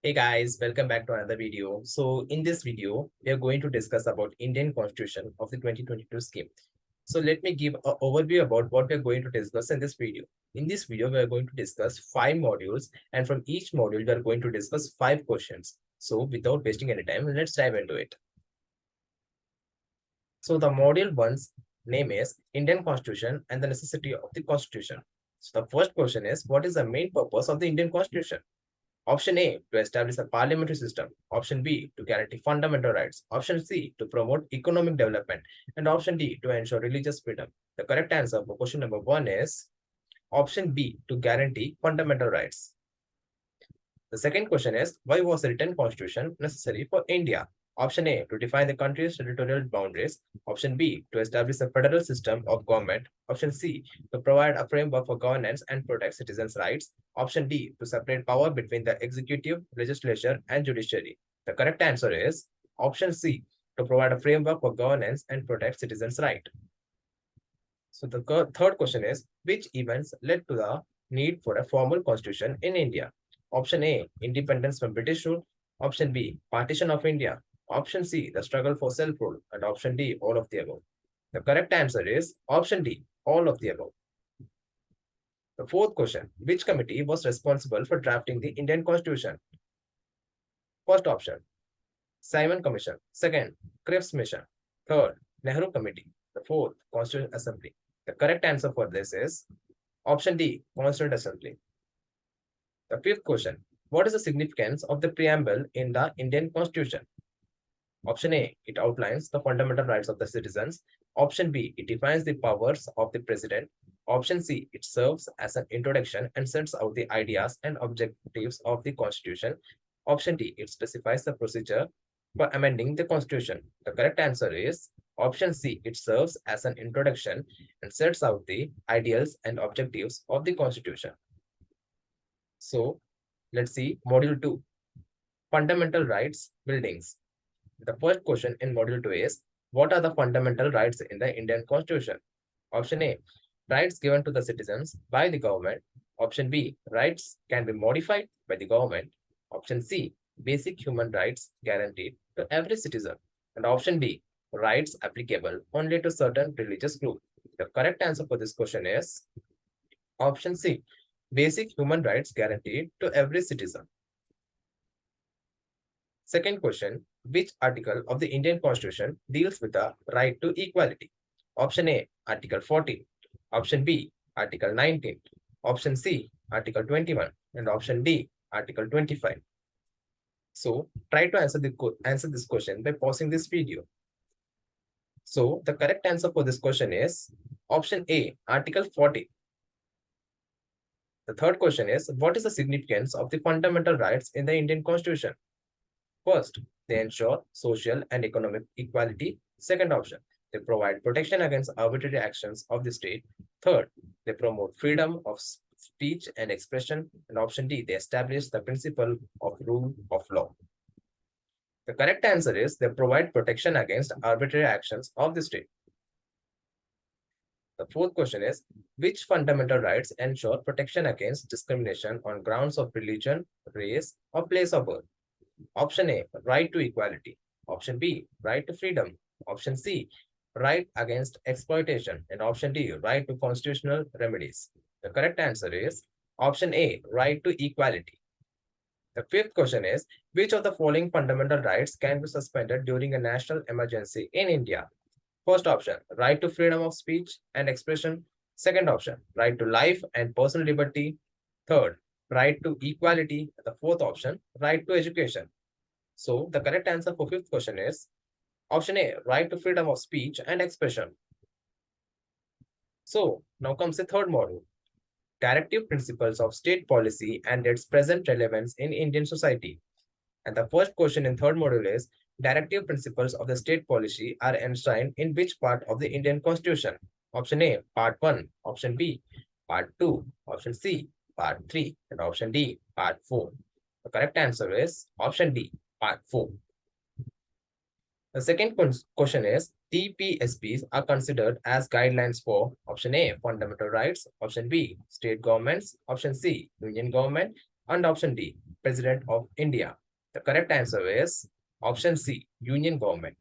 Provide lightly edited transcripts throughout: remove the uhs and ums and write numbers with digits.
Hey guys, welcome back to another video. So in this video, we are going to discuss about Indian Constitution of the 2022 scheme. So let me give an overview about what we are going to discuss in this video. In this video, we are going to discuss 5 modules, and from each module, we are going to discuss 5 questions. So without wasting any time, let's dive into it. So the module one's name is Indian Constitution and the necessity of the Constitution. So the first question is, what is the main purpose of the Indian Constitution? Option A, to establish a parliamentary system. Option B, to guarantee fundamental rights. Option C, to promote economic development. And option D, to ensure religious freedom. The correct answer for question number 1 is option B, to guarantee fundamental rights. The second question is, why was the written constitution necessary for India? Option A, to define the country's territorial boundaries. Option B, to establish a federal system of government. Option C, to provide a framework for governance and protect citizens' rights. Option D, to separate power between the executive, legislature, and judiciary. The correct answer is option C, to provide a framework for governance and protect citizens' rights. So the third question is, which events led to the need for a formal constitution in India? Option A, independence from British rule. Option B, partition of India. Option C, the struggle for self-rule. And option D, all of the above. The correct answer is option D, all of the above. The fourth question, which committee was responsible for drafting the Indian Constitution? First option, Simon Commission. Second, Cripps Mission. Third, Nehru Committee. The fourth, Constituent Assembly. The correct answer for this is option D, Constituent Assembly. The fifth question, what is the significance of the preamble in the Indian Constitution? Option A, it outlines the fundamental rights of the citizens. Option B, it defines the powers of the president. Option C, it serves as an introduction and sets out the ideas and objectives of the constitution. Option D, it specifies the procedure for amending the constitution. The correct answer is option C, it serves as an introduction and sets out the ideals and objectives of the constitution. So let's see module 2, fundamental rights buildings. The first question in module 2 is, what are the fundamental rights in the Indian Constitution? Option A, rights given to the citizens by the government. Option B, rights can be modified by the government. Option C, basic human rights guaranteed to every citizen. And option D, rights applicable only to certain religious groups. The correct answer for this question is option C, basic human rights guaranteed to every citizen. Second question, which article of the Indian Constitution deals with the right to equality? Option A, Article 14. Option B, Article 19. Option C, Article 21. And option D, Article 25. So try to answer this question by pausing this video. So the correct answer for this question is option A, Article 40. The third question is, what is the significance of the fundamental rights in the Indian Constitution? First, they ensure social and economic equality. Second option, they provide protection against arbitrary actions of the state. Third, they promote freedom of speech and expression. And option D, they establish the principle of rule of law. The correct answer is they provide protection against arbitrary actions of the state. The fourth question is, which fundamental rights ensure protection against discrimination on grounds of religion, race, or place of birth? Option A, right to equality. Option B, right to freedom. Option C, right against exploitation. And option D, right to constitutional remedies. The correct answer is option A, right to equality. The fifth question is, which of the following fundamental rights can be suspended during a national emergency in India? First option, right to freedom of speech and expression. Second option, right to life and personal liberty. Third, right to equality. The fourth option, right to education. So the correct answer for fifth question is option A, right to freedom of speech and expression. So now comes the third module, directive principles of state policy and its present relevance in Indian society. And the first question in third module is, directive principles of the state policy are enshrined in which part of the Indian Constitution? Option A, part 1. Option B, part 2. Option C, part 3. And option D, part 4. The correct answer is option D, part 4. The second question is, TPSPs are considered as guidelines for option A, fundamental rights, option B, state governments, option C, union government, and option D, President of India? The correct answer is option C, Union Government.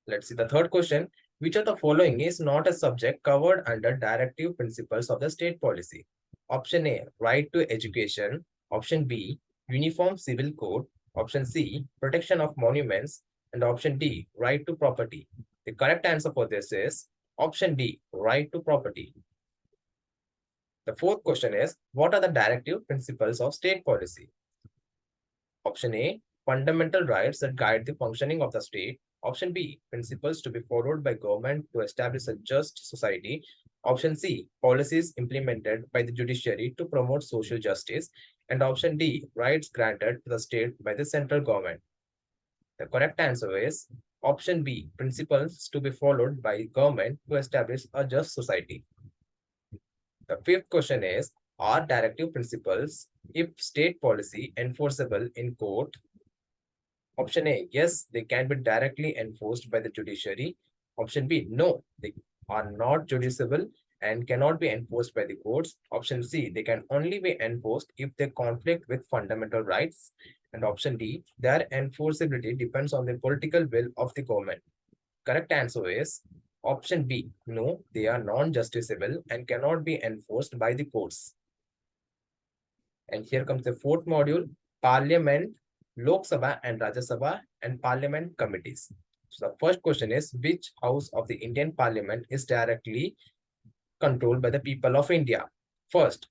Let's see the third question. Which of the following is not a subject covered under directive principles of the state policy? Option A, right to education. Option B, uniform civil code. Option C, protection of monuments. And option D, right to property. The correct answer for this is option D, right to property. The fourth question is, what are the directive principles of state policy? Option A, fundamental rights that guide the functioning of the state. Option B, principles to be followed by government to establish a just society. Option C, policies implemented by the judiciary to promote social justice. And option D, rights granted to the state by the central government. The correct answer is option B, principles to be followed by government to establish a just society. The fifth question is, are directive principles if state policy enforceable in court? Option A, yes, they can be directly enforced by the judiciary. Option B, no, they are not judiciable and cannot be enforced by the courts. Option C, they can only be enforced if they conflict with fundamental rights. And option D, their enforceability depends on the political will of the government. Correct answer is option B, no, they are non-justiciable and cannot be enforced by the courts. And here comes the fourth module, Parliament, Lok Sabha and Rajya Sabha and Parliament committees. So the first question is, which house of the Indian Parliament is directly controlled by the people of India? First,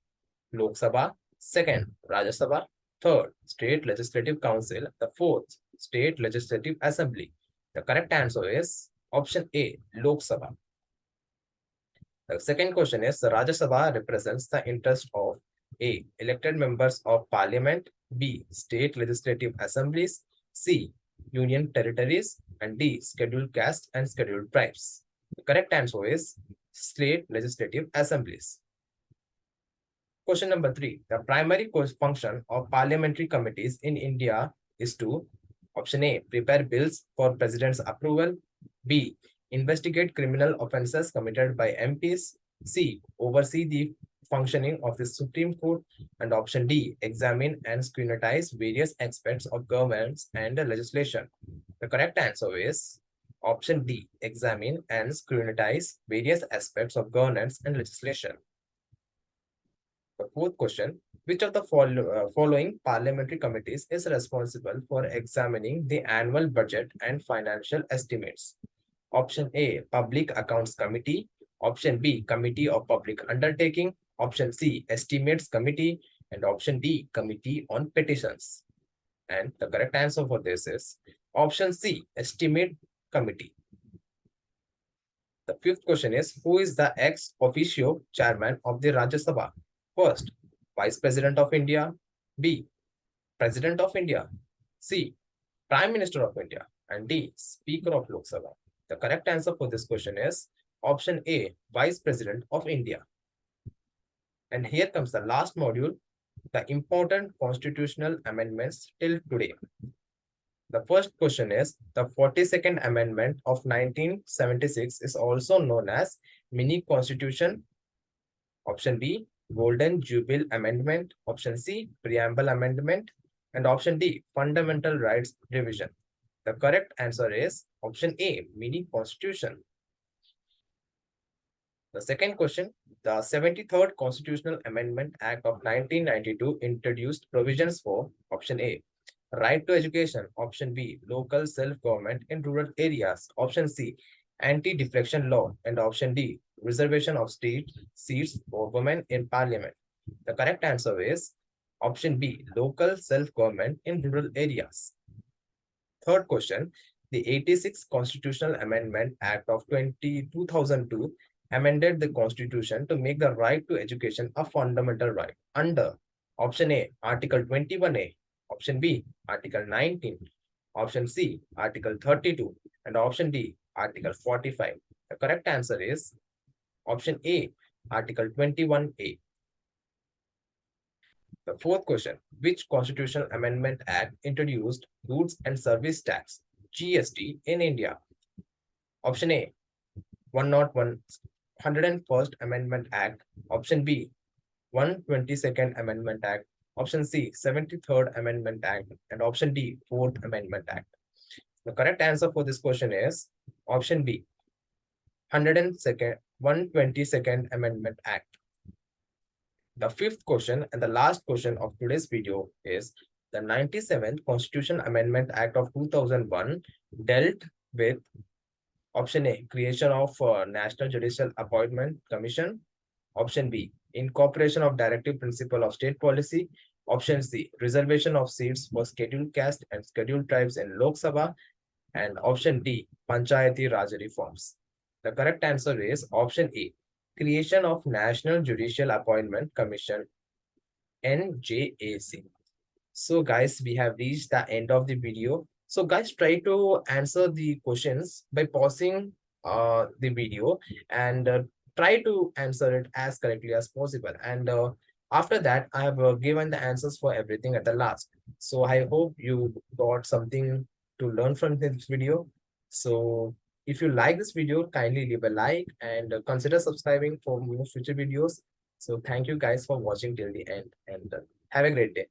Lok Sabha. Second, Rajya Sabha. Third, State Legislative Council. The fourth, State Legislative Assembly. The correct answer is option A, Lok Sabha. The second question is, the Rajya Sabha represents the interest of A, elected members of parliament, B, state legislative assemblies, C, union territories, and D, scheduled castes and scheduled tribes. The correct answer is state legislative assemblies. Question number 3. The primary function of parliamentary committees in India is to, option A, prepare bills for president's approval, B, investigate criminal offences committed by MPs, C, oversee the functioning of the Supreme Court, and option D, examine and scrutinize various aspects of governance and legislation. The correct answer is option D, examine and scrutinize various aspects of governance and legislation. The fourth question, which of the following parliamentary committees is responsible for examining the annual budget and financial estimates? Option A, Public Accounts Committee. Option B, Committee of Public Undertaking. Option C, Estimates Committee. And option D, Committee on Petitions. And the correct answer for this is option C, Estimate Committee. The fifth question is, who is the ex officio chairman of the Rajya Sabha? First, Vice President of India. B, President of India. C, Prime Minister of India. And D, Speaker of Lok Sabha. The correct answer for this question is option A, Vice President of India. And here comes the last module, the important constitutional amendments till today. The first question is, the 42nd Amendment of 1976 is also known as Mini Constitution. Option B, Golden Jubilee Amendment. Option C, Preamble Amendment. And option D, Fundamental Rights Revision. The correct answer is option A, Mini Constitution. The second question, the 73rd Constitutional Amendment Act of 1992 introduced provisions for option A, right to education. Option B, local self-government in rural areas. Option C, anti-defection law. And option D, reservation of state seats for women in parliament. The correct answer is option B, local self-government in rural areas. Third question, the 86th Constitutional Amendment Act of 2002 amended the Constitution to make the right to education a fundamental right under option A, Article 21A, option B, Article 19, option C, Article 32, and option D, Article 45. The correct answer is option A, Article 21A. The fourth question, which Constitutional Amendment Act introduced Goods and Service Tax, GST, in India? Option A, 101st Amendment Act. Option B, 122nd Amendment Act. Option C, 73rd Amendment Act. And option D, 4th Amendment Act. The correct answer for this question is option B, 122nd Amendment Act. The fifth question and the last question of today's video is the 97th Constitution Amendment Act of 2001 dealt with option A, creation of National Judicial Appointment Commission. Option B, incorporation of directive principle of state policy. Option C, reservation of seats for scheduled caste and scheduled tribes in Lok Sabha. And option D, Panchayati Raj reforms. The correct answer is option A, creation of National Judicial Appointment Commission, NJAC. So guys, we have reached the end of the video. So guys, try to answer the questions by pausing the video and try to answer it as correctly as possible. And after that, I have given the answers for everything at the last. So I hope you got something to learn from this video. So if you like this video, kindly leave a like and consider subscribing for more future videos. So thank you guys for watching till the end and have a great day.